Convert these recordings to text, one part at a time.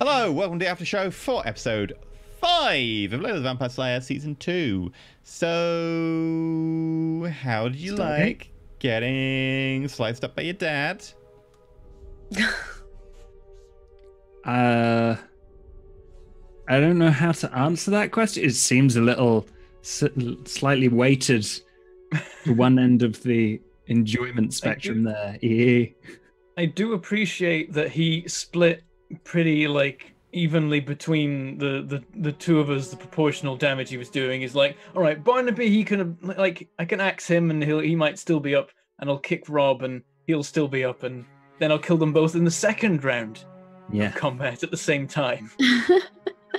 Hello, welcome to the After Show for episode 5 of Layla the Vampire Slayer Season 2. So, how did you like getting sliced up by your dad? I don't know how to answer that question. It seems a little slightly weighted to one end of the enjoyment spectrum there. Yeah. I do appreciate that he split pretty evenly between the two of us. The proportional damage he was doing is like, all right, Barnaby, he can I can axe him and he might still be up, and I'll kick Rob and he'll still be up, and then I'll kill them both in the second round of combat at the same time.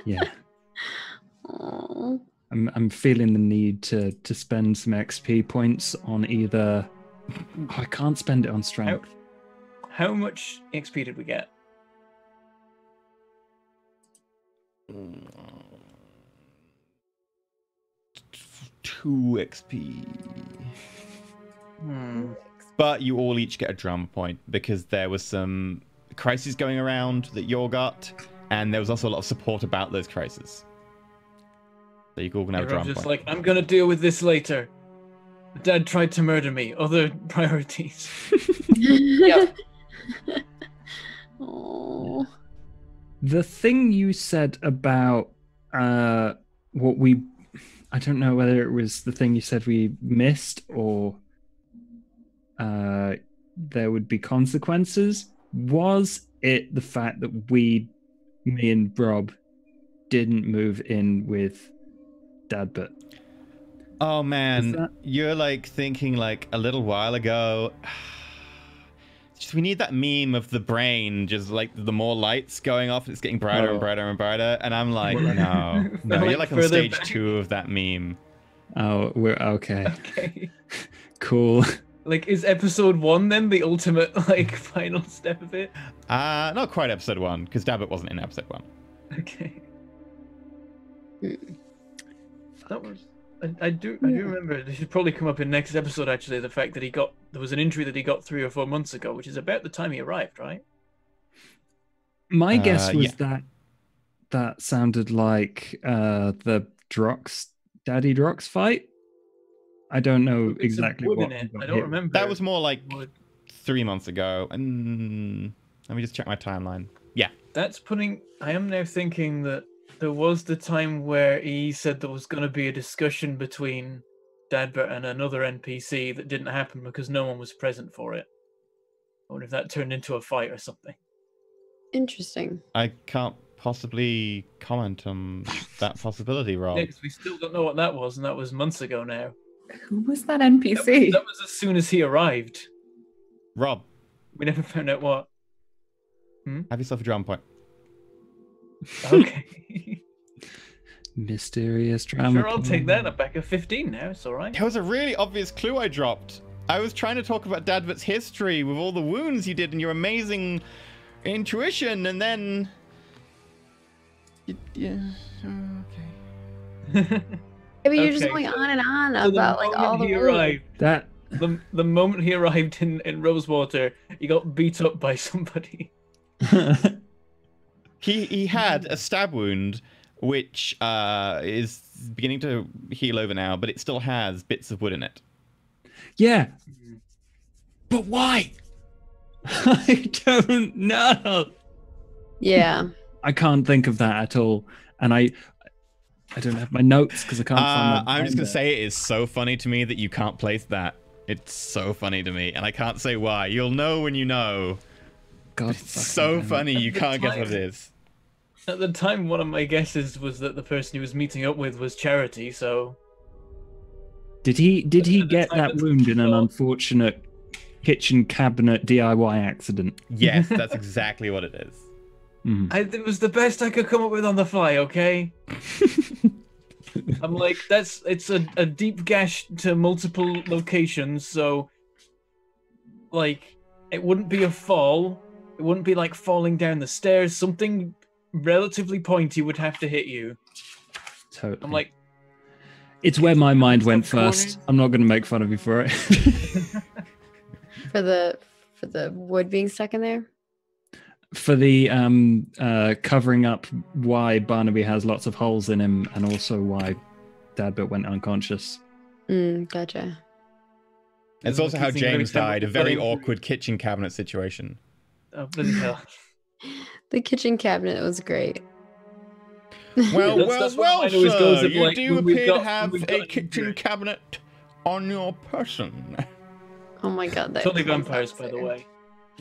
Yeah. I'm feeling the need to spend some XP points on either. Oh, I can't spend it on strength. How much XP did we get? 2 XP. But you all each get a drama point because there was some crises going around that you all got, and there was also a lot of support about those crises. So you all can have a drama just point. like, I'm gonna deal with this later. Dad tried to murder me. Other priorities. Yep. Oh. The thing you said about what we, I don't know whether it was the thing you said we missed or there would be consequences. Was it the fact that me and Rob didn't move in with Dadbert? Oh man, you're like thinking like a little while ago. Just, we need that meme of the brain, just like the more lights going off, it's getting brighter and brighter and brighter. And I'm like, no, you're like on stage 2 of that meme. Oh, we're okay. Okay. Cool. Like, is episode 1 then the ultimate final step of it? Not quite episode 1, because Dabbit wasn't in episode 1. Okay. That was. I do remember. This should probably come up in next episode. Actually, the fact that there was an injury that he got 3 or 4 months ago, which is about the time he arrived, right? My guess was that sounded like the Daddy Drox fight. I don't know exactly what. I don't remember. That was more like 3 months ago. And let me just check my timeline. Yeah, that's putting. I am now thinking that there was the time where he said there was going to be a discussion between Dadbert and another NPC that didn't happen because no one was present for it. I wonder if that turned into a fight or something. Interesting. I can't possibly comment on that possibility, Rob. Yeah, because we still don't know what that was, and that was months ago now. Who was that NPC? That was as soon as he arrived. Rob. We never found out what. Have yourself a drama point. Okay. Mysterious drama. Sure, I'll take that. I'm back at 15 now. It's all right. That was a really obvious clue I dropped. I was trying to talk about Dadbert's history with all the wounds you did and your amazing intuition, and then... Yeah, okay. But you're just going on and on about all the arrived, the moment he arrived in Rosewater, he got beat up by somebody. He had a stab wound, which is beginning to heal over now, but it still has bits of wood in it. Yeah. But why? I don't know. Yeah. I can't think of that at all. And I don't have my notes because I can't find my I'm just going to say it is so funny to me that you can't place that. It's so funny to me, and I can't say why. You'll know when you know. God, it's so funny you can't guess what it is. At the time, one of my guesses was that the person he was meeting up with was Charity, so... Did he get that wound in an unfortunate kitchen cabinet DIY accident? Yes, that's exactly what it is. It was the best I could come up with on the fly, okay? I'm like, it's a deep gash to multiple locations, so... Like, it wouldn't be a fall. It wouldn't be like falling down the stairs. Something relatively pointy would have to hit you. Totally. I'm like... It's where my mind went first. I'm not going to make fun of you for it. For the wood being stuck in there? for the covering up why Barnaby has lots of holes in him, and also why Dadbert went unconscious. Gotcha. It's also how James died, a very awkward kitchen cabinet situation. Oh, bloody hell. The kitchen cabinet was great. Well, That's sir, you like, do appear to have a kitchen cabinet on your person. Oh my god, that Totally vampires, by the way.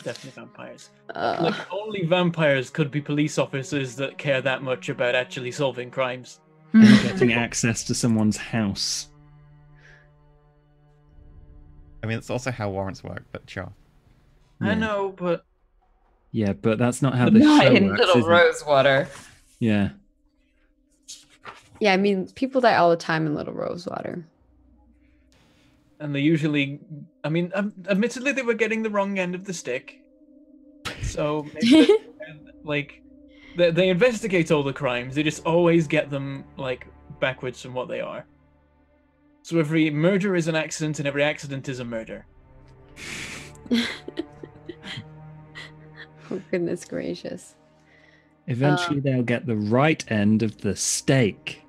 Definitely vampires. Uh, Like, only vampires could be police officers that care that much about actually solving crimes. And getting access to someone's house. I mean, it's also how warrants work, but sure. I know, but Yeah, but that's not how the Not show in works, Little is it? Rosewater. Yeah. yeah, I mean, people die all the time in Little Rosewater. and they usually, I mean, admittedly, they were getting the wrong end of the stick. So, like, they investigate all the crimes. They just always get them like backwards from what they are. So every murder is an accident, and every accident is a murder. Oh, goodness gracious. Eventually, they'll get the right end of the steak.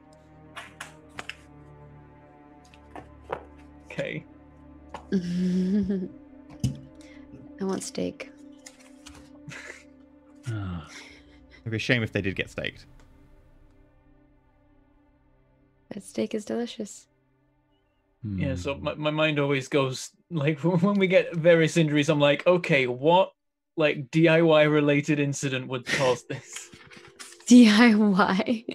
Okay. I want steak. Ah. It'd be a shame if they did get staked. That steak is delicious. Yeah, so my mind always goes, like, when we get various injuries, I'm like, okay, what, like, DIY related incident would cause this? DIY.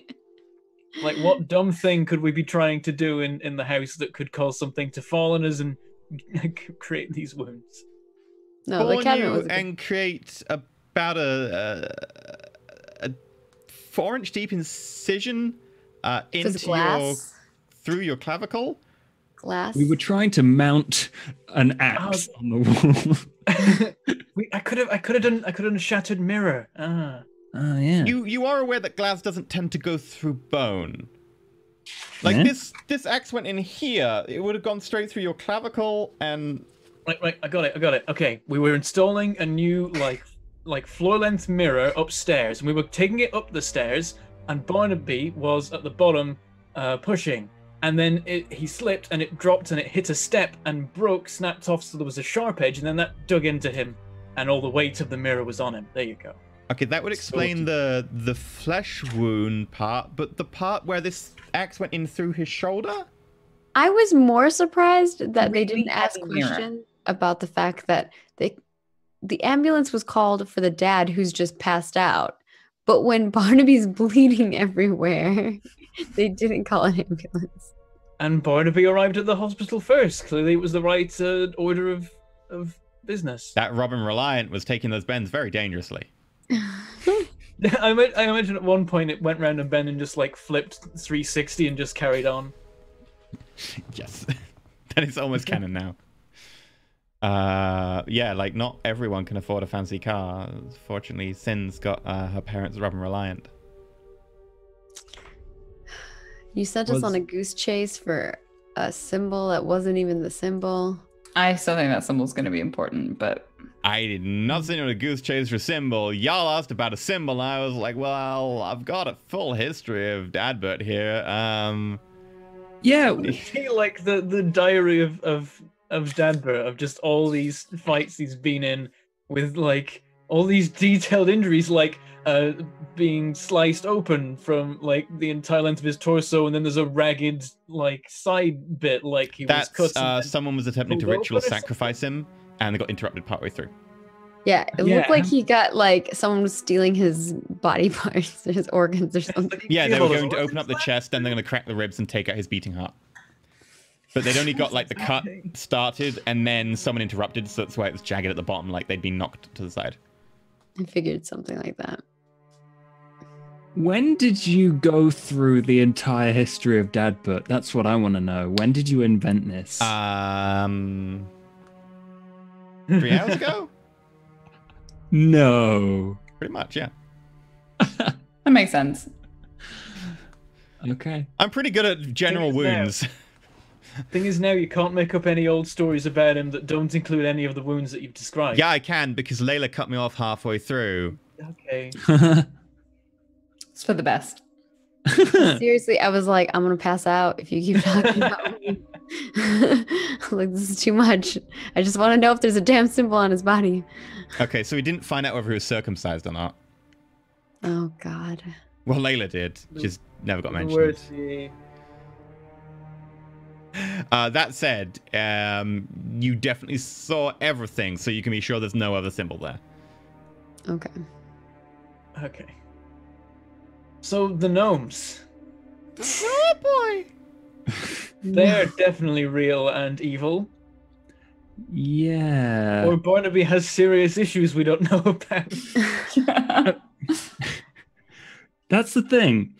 Like, what dumb thing could we be trying to do in the house that could cause something to fall on us and create these wounds? No, the Born cabinet you was a good... and create about a 4-inch deep incision into glass? through your clavicle. Glass. We were trying to mount an axe on the wall. I could have done a shattered mirror. Oh yeah. You are aware that glass doesn't tend to go through bone. Like Yeah? this axe went in here. It would have gone straight through your clavicle and Right, I got it. Okay, we were installing a new like floor length mirror upstairs, and we were taking it up the stairs, and Barnaby was at the bottom, pushing. And then he slipped, and it dropped, and it hit a step, and broke, snapped off, so there was a sharp edge, and then that dug into him, and all the weight of the mirror was on him. There you go. okay, that would explain the flesh wound part, but the part where this axe went in through his shoulder? I was more surprised that they didn't Really ask heavy mirror. question about the fact that the ambulance was called for the dad who's just passed out. But when Barnaby's bleeding everywhere, they didn't call an ambulance. And Barnaby arrived at the hospital first. Clearly, it was the right order of business. That Robin Reliant was taking those bends very dangerously. I imagine at one point it went round and Ben and just like flipped 360 and just carried on. Yes. That is almost canon now. Yeah, like not everyone can afford a fancy car. Fortunately, Sin's got her parents' Robin Reliant. You sent us on a goose chase for a symbol that wasn't even the symbol. I still think that symbol's going to be important, but I did not send you a goose chase for symbol. Y'all asked about a symbol, and I was like, well, I've got a full history of Dadbert here. Yeah. Like the diary of Dadbert, of just all these fights he's been in with like all these detailed injuries, like being sliced open from like the entire length of his torso, and then there's a ragged like side bit like he was cut. Someone was attempting to pulled ritual open or sacrifice him, and they got interrupted partway through. Yeah, it looked like he got like someone was stealing his body parts, his organs or something. Yeah, they were going to open up the chest, then they're going to crack the ribs and take out his beating heart. But they'd only got like the cut started, and then someone interrupted, so that's why it was jagged at the bottom, like they'd been knocked to the side. I figured something like that. When did you go through the entire history of Dadbert? That's what I want to know. When did you invent this? 3 hours ago? No. Pretty much, yeah. that makes sense. Okay. I'm pretty good at general Thing is now- wounds. Thing is, now you can't make up any old stories about him that don't include any of the wounds that you've described. Yeah, I can, because Layla cut me off halfway through. Okay. It's for the best. Seriously, I was like, I'm gonna pass out if you keep talking about me. Like, this is too much. I just want to know if there's a damn symbol on his body. Okay, so we didn't find out whether he was circumcised or not. Oh God. Well, Layla did. Just never got The mentioned. word the That said, you definitely saw everything, so you can be sure there's no other symbol there. Okay. Okay. So the gnomes. Oh boy! They're definitely real and evil. Yeah. Or Barnaby has serious issues we don't know about. That's the thing.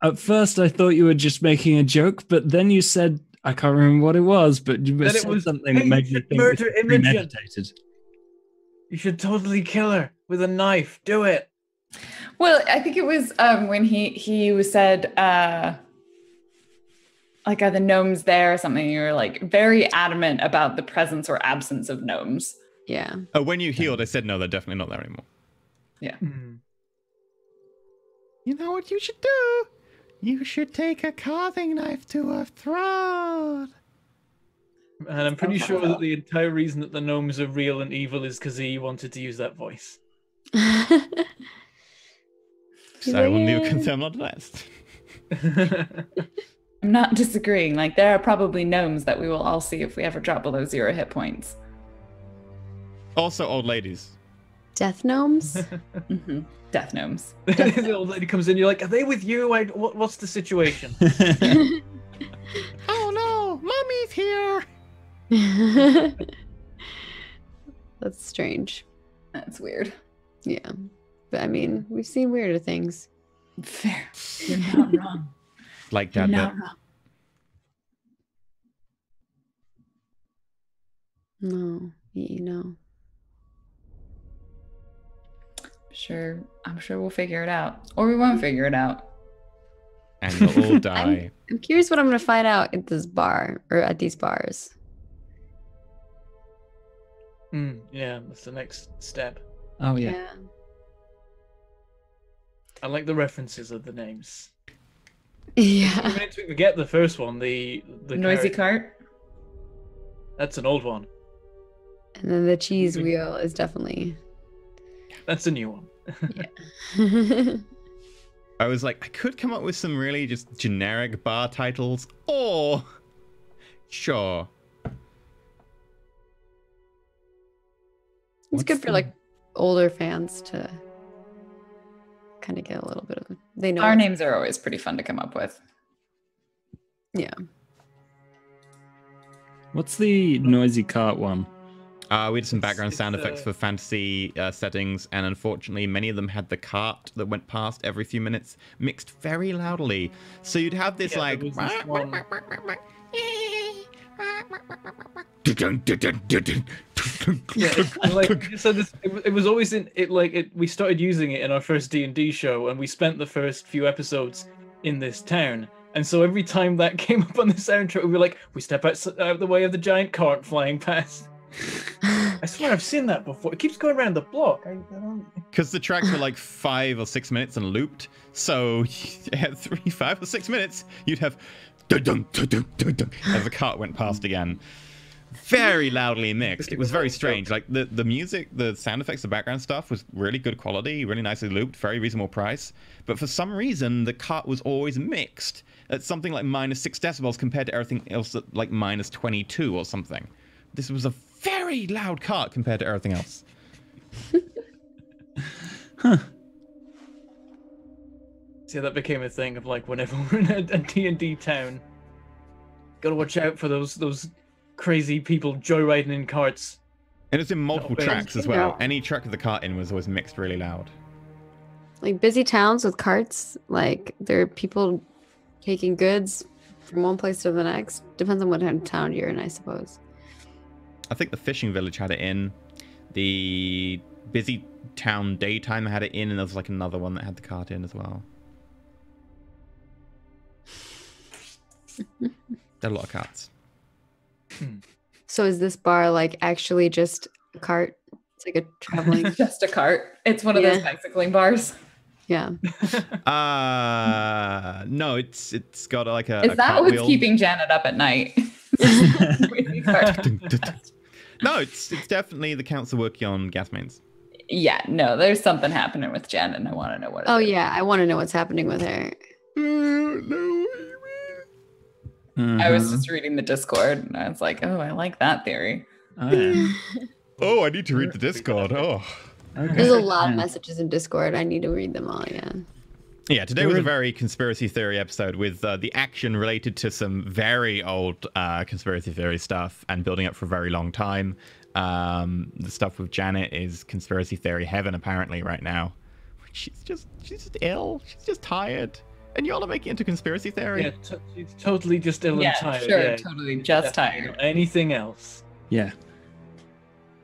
At first, I thought you were just making a joke, but then you said, I can't remember what it was, but you That it said was, something "Hey, that you made me should think murder it's Imogen." premeditated. You should totally kill her with a knife. Do it. Well, I think it was when he was said like, are the gnomes there or something? You were like very adamant about the presence or absence of gnomes. Yeah. When you healed, I said, no, they're definitely not there anymore. Yeah. You know what you should do? You should take a carving knife to her throat. And I'm pretty sure that the entire reason that the gnomes are real and evil is because he wanted to use that voice. So I will new confirm not last. I'm not disagreeing. Like, there are probably gnomes that we will all see if we ever drop below 0 hit points. Also, old ladies. Death gnomes? Mm-hmm. Death gnomes. The old lady comes in, you're like, are they with you? What's the situation? Oh no, mommy's here. That's strange. That's weird. Yeah. But I mean, we've seen weirder things. Fair. You're not wrong. Like You're that not bit. wrong. No. You know. I'm sure we'll figure it out. Or we won't figure it out. And you'll all die. I'm curious what I'm gonna find out at this bar or at these bars. Yeah, that's the next step. Oh, yeah. I like the references of the names. Yeah. Even if we forget the first one, the Noisy character- cart. That's an old one. And then the cheese wheel is definitely. That's a new one. I was like, I could come up with some really just generic bar titles, or sure. It's good for like older fans to kind of get a little bit of. They know Our names are always pretty fun to come up with. Yeah. What's the noisy cart one? We did some background It's, sound effects for fantasy settings, and unfortunately, many of them had the cart that went past every few minutes mixed very loudly. So you'd have this Yeah, like. there was this one- Yeah, like so it was always in it. Like we started using it in our first D&D show, and we spent the first few episodes in this town. And so every time that came up on the soundtrack, we were like, we step out of the way of the giant cart flying past. I swear I've seen that before. It keeps going around the block. I don't... Because the tracks were like 5 or 6 minutes and looped, so at 3, 5 or 6 minutes, you'd have dun-dun, dun-dun, dun-dun, as the cart went past again. Very loudly mixed. It was very strange. Like the music, the sound effects, the background stuff was really good quality, really nicely looped, very reasonable price. But for some reason, the cart was always mixed at something like -6 decibels compared to everything else at like -22 or something. This was a very loud cart compared to everything else. Huh. See, that became a thing of like whenever we're in a D&D town, gotta watch out for those crazy people joyriding in carts. And it's in multiple No, tracks as you well. know. Any track of the cart in was always mixed really loud. Like busy towns with carts, like there are people taking goods from one place to the next. Depends on what kind of town you're in, I suppose. I think the fishing village had it in. The busy town daytime had it in, and there was like another one that had the cart in as well. There are a lot of carts. So is this bar like actually just a cart like a traveling. Just a cart. It's one of those bicycling bars. Yeah. No, it's got like a. Is that what's keeping Janet up at night? No, it's definitely the council working on gas mains. Yeah, no, there's something happening with Janet, and I want to know what it is. Oh yeah, I want to know what's happening with her. I was just reading the Discord, and I was like, oh, I like that theory. Oh, yeah. Oh, I need to read the Discord. Oh. Okay. There's a lot of messages in Discord. I need to read them all again. Yeah, today was a very conspiracy theory episode with the action related to some very old conspiracy theory stuff and building up for a very long time. The stuff with Janet is conspiracy theory heaven apparently right now. She's just ill. She's just tired. And y'all are making it into conspiracy theory? Yeah, she's totally just ill and tired. Sure, yeah, totally just tired. Not anything else. Yeah.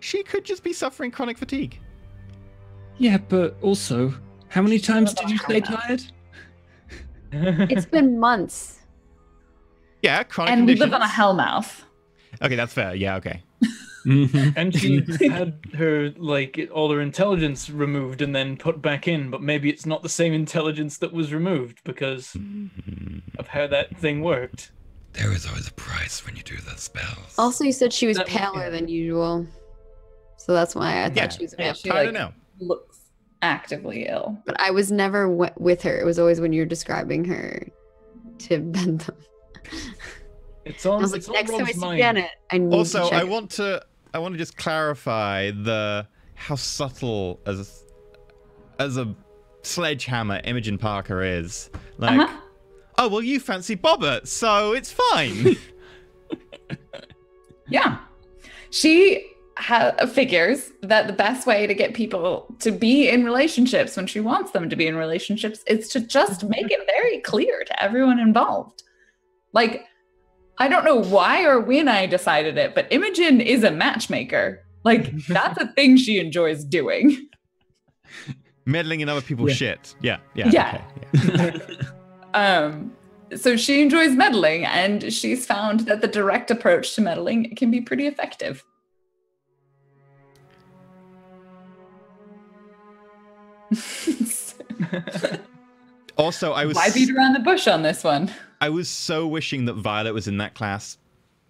She could just be suffering chronic fatigue. Yeah, but also, how many times did you say tired? It's been months. Yeah, chronic And conditions. we live on a hellmouth. Okay, that's fair. Yeah, okay. And she had her, like, all her intelligence removed and then put back in, but maybe it's not the same intelligence that was removed because of how that thing worked. There is always a price when you do the spells. Also, you said she was paler than usual. So that's why I thought she was Yeah, vampire. I don't know. Looks actively ill. But I was never with her. It was always when you're describing her to Bentham. It's on, I was like, it's on next time I Rob's see mind. Janet, I need Also, to check I want to just clarify how subtle as a sledgehammer Imogen Parker is. Like, oh well, you fancy Bobbert, so it's fine. Yeah. She figures that the best way to get people to be in relationships when she wants them to be in relationships is to just make it very clear to everyone involved. Like, I don't know why or when I decided it, but Imogen is a matchmaker. Like, that's a thing she enjoys doing. Meddling in other people's shit. Yeah. Yeah. Okay, yeah. So she enjoys meddling, and she's found that the direct approach to meddling can be pretty effective. Also, I was Why beat around the bush on this one? I was so wishing that Violet was in that class.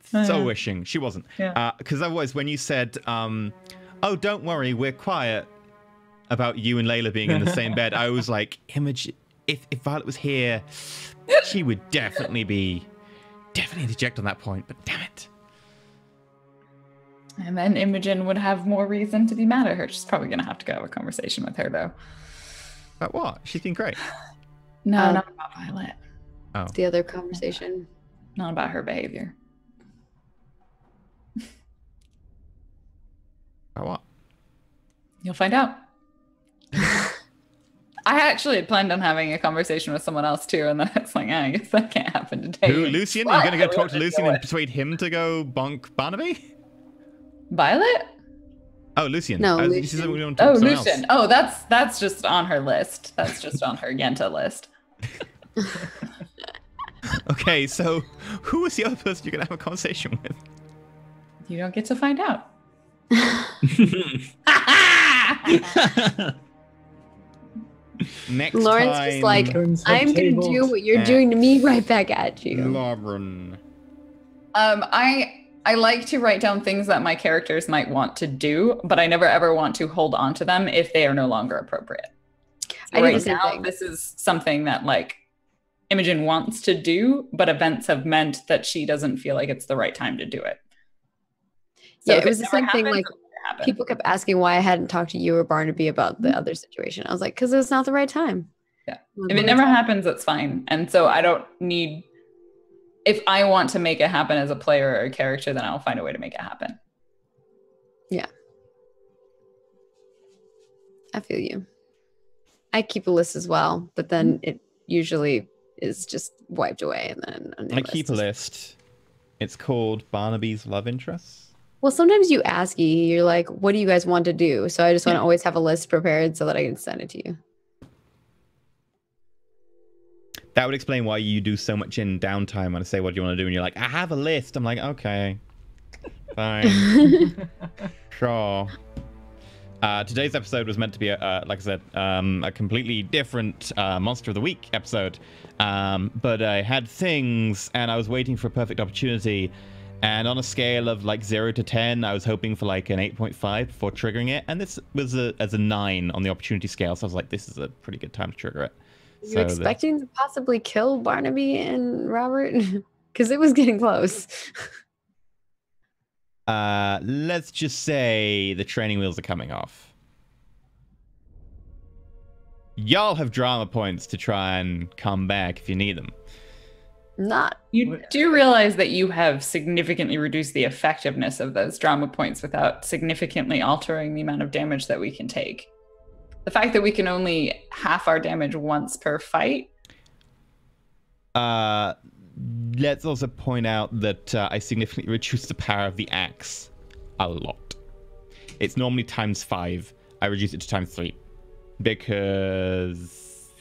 So wishing she wasn't. Because otherwise, when you said, "Oh, don't worry, we're quiet about you and Layla being in the same bed," I was like, "Image, if Violet was here, she would definitely interject on that point." But damn it. And then Imogen would have more reason to be mad at her. She's probably going to have to go have a conversation with her, though. About what? She's been great. No, not about Violet. Oh. the other conversation. Not about her behavior. About what? You'll find out. I actually had planned on having a conversation with someone else, too, and then it's like, I guess that can't happen today. Who, Lucian? Are you going to go talk to Lucian and persuade him to go bonk Barnaby? Violet? Oh, Lucian. No, She said we don't Oh, talk to someone Lucian. else. Oh, that's just on her list. That's just on her Yenta list. Okay, so who was the other person you're going to have a conversation with? You don't get to find out. Next Lauren's time, just like, Turns I'm head going to do tables. what you're doing to me right back at you. Lauren. I like to write down things that my characters might want to do, but I never ever want to hold on to them if they are no longer appropriate. I do the Right same now, thing. this is something that like Imogen wants to do, but events have meant that she doesn't feel like it's the right time to do it. So Yeah, if it was the never same thing, happens, like, it'll never happen. People kept asking why I hadn't talked to you or Barnaby about the other situation. I was like, because it's not the right time. Yeah. If it never happens, it's fine. And so I don't need, if I want to make it happen as a player or a character, then I'll find a way to make it happen. Yeah. I feel you. I keep a list as well, but then it usually is just wiped away and then a new I keep a list. list. It's called Barnaby's Love Interests. Well, sometimes you ask you're like, what do you guys want to do? So I just want to always have a list prepared so that I can send it to you. That would explain why you do so much in downtime when I say, what do you want to do? And you're like, I have a list. I'm like, okay, fine, sure. Today's episode was meant to be, like I said, a completely different Monster of the Week episode. But I had things, and I was waiting for a perfect opportunity. And on a scale of like 0 to 10, I was hoping for like an 8.5 before triggering it. And this was as a 9 on the opportunity scale. So I was like, this is a pretty good time to trigger it. You're expecting to possibly kill Barnaby and Robert? Because it was getting close. Let's just say the training wheels are coming off. Y'all have drama points to try and come back if you need them. You do realize that you have significantly reduced the effectiveness of those drama points without significantly altering the amount of damage that we can take. The fact that we can only half our damage once per fight. Let's also point out that I significantly reduced the power of the axe a lot. It's normally ×5. I reduced it to ×3 because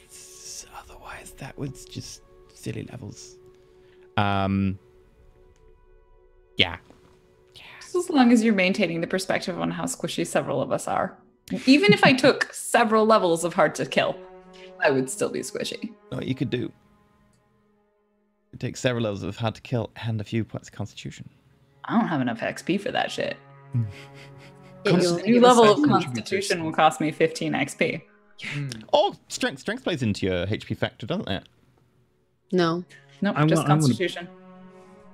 otherwise that was just silly levels. Yeah. Just as long as you're maintaining the perspective on how squishy several of us are. Even if I took several levels of hard to kill, I would still be squishy. What you could do. It takes several levels of hard to kill and a few points of constitution. I don't have enough XP for that shit. Yeah, A new level of constitution will cost me 15 XP. Oh, strength plays into your HP factor, doesn't it? No. Nope, just constitution.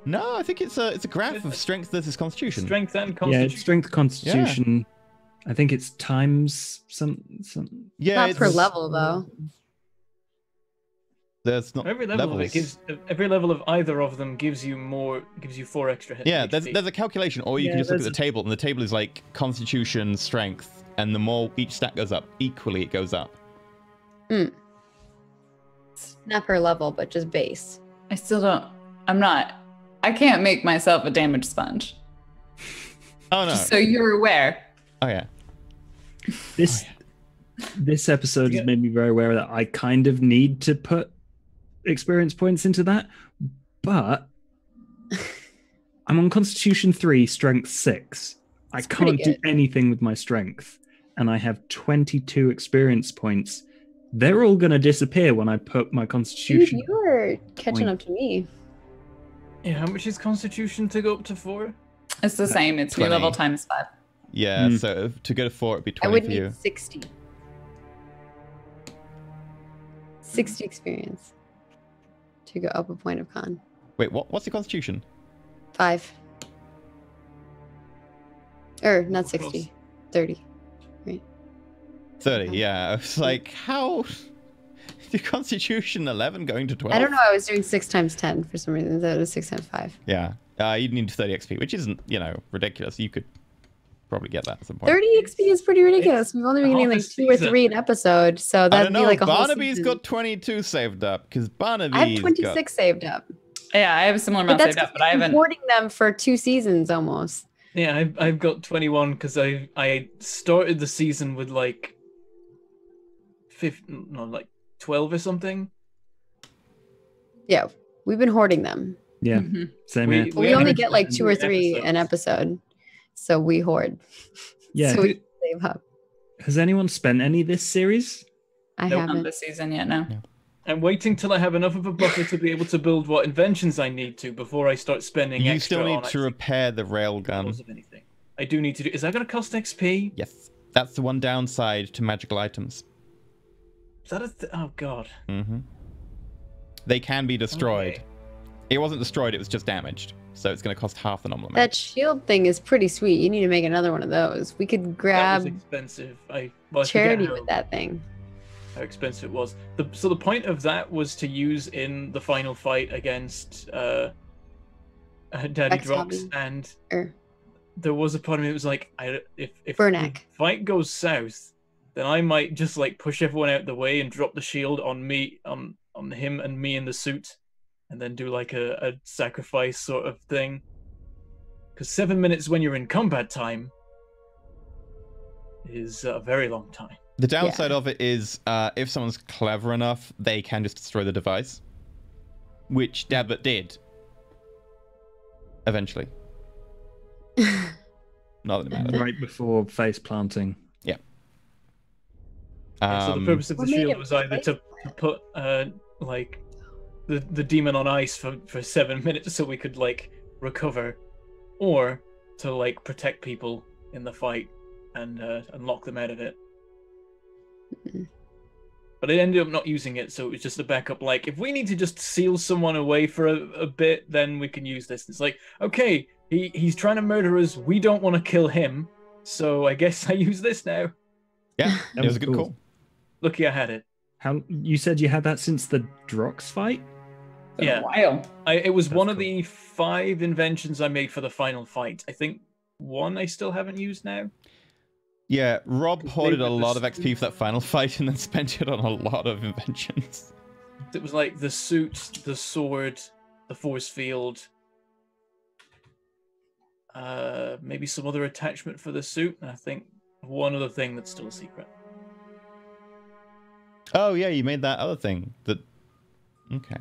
No, I think it's a graph of strength versus constitution. Strength and constitution. Yeah, it's strength, constitution. Yeah. I think it's times some. Yeah, not per level though. There's not every level of it gives every level of either of them gives you 4 extra hits. Yeah, there's a calculation, or you can just look at the table, and the table is like constitution, strength, and the more each stat goes up, equally it goes up. Not per level, but just base. I still don't. I can't make myself a damage sponge. Oh no. Just so you're aware. Oh yeah. This episode has made me very aware that I kind of need to put experience points into that, but I'm on Constitution 3, Strength 6. I can't do anything with my strength, and I have 22 experience points. They're all going to disappear when I put my Constitution. Dude, you were catching up to me. Yeah, how much is Constitution to go up to 4? It's the same. It's 20. new level ×5. Yeah, so to go to 4, it'd be 20 I would for you. need 60. 60 experience to go up a point of con. Wait, what's your constitution? 5. Or not 60. 30. Right. 30, yeah. I was like, how? Your constitution 11 going to 12? I don't know. I was doing 6 times 10 for some reason. That was 6 times 5. Yeah. You'd need 30 XP, which isn't, ridiculous. You could probably get that at some point. 30 XP is pretty ridiculous. We've only been getting like 2 or 3 an episode, so that'd be like a whole Barnaby's season. got 22 saved up because Barnaby's I have 26 saved up. Yeah, I have a similar amount saved up, but I haven't. I've been hoarding them for 2 seasons almost. Yeah, I've got 21 because I started the season with like 12 or something. Yeah, we've been hoarding them. Yeah, same here. We only get like 2 or 3 an episode, so we hoard. Yeah. So we save up. Has anyone spent any this series? I Not haven't. this season yet, no. I'm waiting till I have enough of a buffer to be able to build what inventions I need to before I start spending You extra still need on to repair the railgun. because of anything. I do need to do. Is that going to cost XP? Yes. That's the one downside to magical items. Is that oh god. They can be destroyed. Okay. It wasn't destroyed, it was just damaged. So it's going to cost half the nominal amount. That shield thing is pretty sweet. You need to make another one of those. We could That grab was expensive. I charity forget with that thing. how expensive it was. So the point of that was to use in the final fight against Daddy Rex Drox, Hobby. and Or there was a part of me that was like, if the Burnack. fight goes south, then I might just like push everyone out the way and drop the shield on me, on him and me in the suit, and then do like a sacrifice sort of thing. Because 7 minutes when you're in combat time is a very long time. The downside of it is if someone's clever enough, they can just destroy the device. Which Dabbit did. Eventually. Not that it matters. Right before face planting. Yeah. So the purpose of the What made shield it was either to put like the demon on ice for 7 minutes so we could like recover, or to like protect people in the fight and lock them out of it. But I ended up not using it, so it was just a backup. Like, if we need to just seal someone away for a bit, then we can use this. It's like, okay, he's trying to murder us. We don't want to kill him, so I guess I use this now. Yeah, it was a good call. Lucky I had it. How you said you had that since the Drox fight? Been a while. It was That's one of cool. the 5 inventions I made for the final fight. I think one I still haven't used now. Yeah, Rob hoarded a with the lot of XP for that final fight and then spent it on a lot of inventions. It was like the suit, the sword, the force field, maybe some other attachment for the suit, and I think one other thing that's still a secret. Oh yeah, you made that other thing. Okay.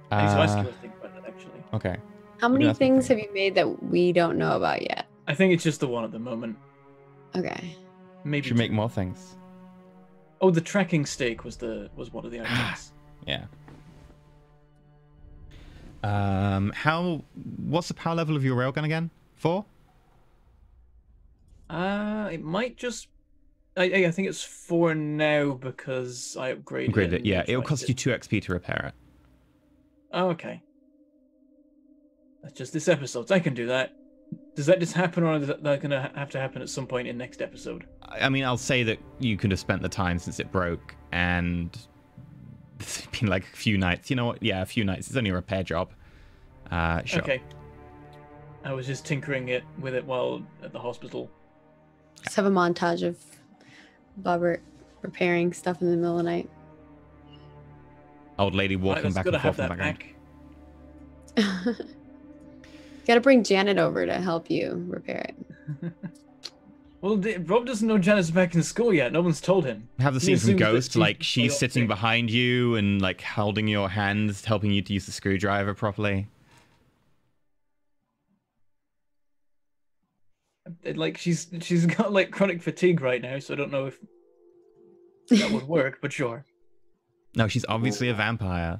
I need to ask you a thing about that, actually. Okay. How many things have you made that we don't know about yet? I think it's just the one at the moment. Okay. Maybe Should make 2. more things. Oh, the tracking stake was one of the items. Yeah. What's the power level of your railgun again? 4? It might just. I think it's 4 now because I upgraded it. Yeah, it'll cost you 2 XP to repair it. Oh, okay. That's just this episode. I can do that. Does that just happen, or is that going to have to happen at some point in next episode? I mean, I'll say that you could have spent the time since it broke, and it's been like a few nights. You know what? Yeah, a few nights. It's only a repair job. Sure. Okay. I was just tinkering with it while at the hospital. Just have a montage of Bobbert repairing stuff in the middle of the night. Old lady walking back and forth in the background. Gotta bring Janet over to help you repair it. Well, Rob doesn't know Janet's back in school yet. No one's told him. Have the He scene from assumes that Ghost, like she's still sitting sick. behind you and like holding your hands, helping you to use the screwdriver properly. Like she's got like chronic fatigue right now, so I don't know if that would work, but sure. No, she's obviously a vampire.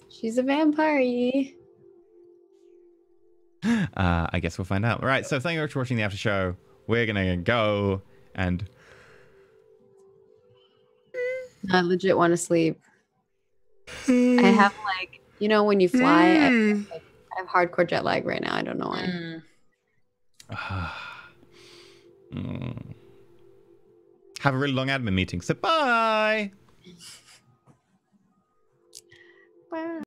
She's a vampire. I guess we'll find out. All right, so thank you for watching the after show. We're gonna go and I legit want to sleep. I have like, when you fly, I have hardcore jet lag right now. I don't know why. Have a really long admin meeting. So bye. Bye.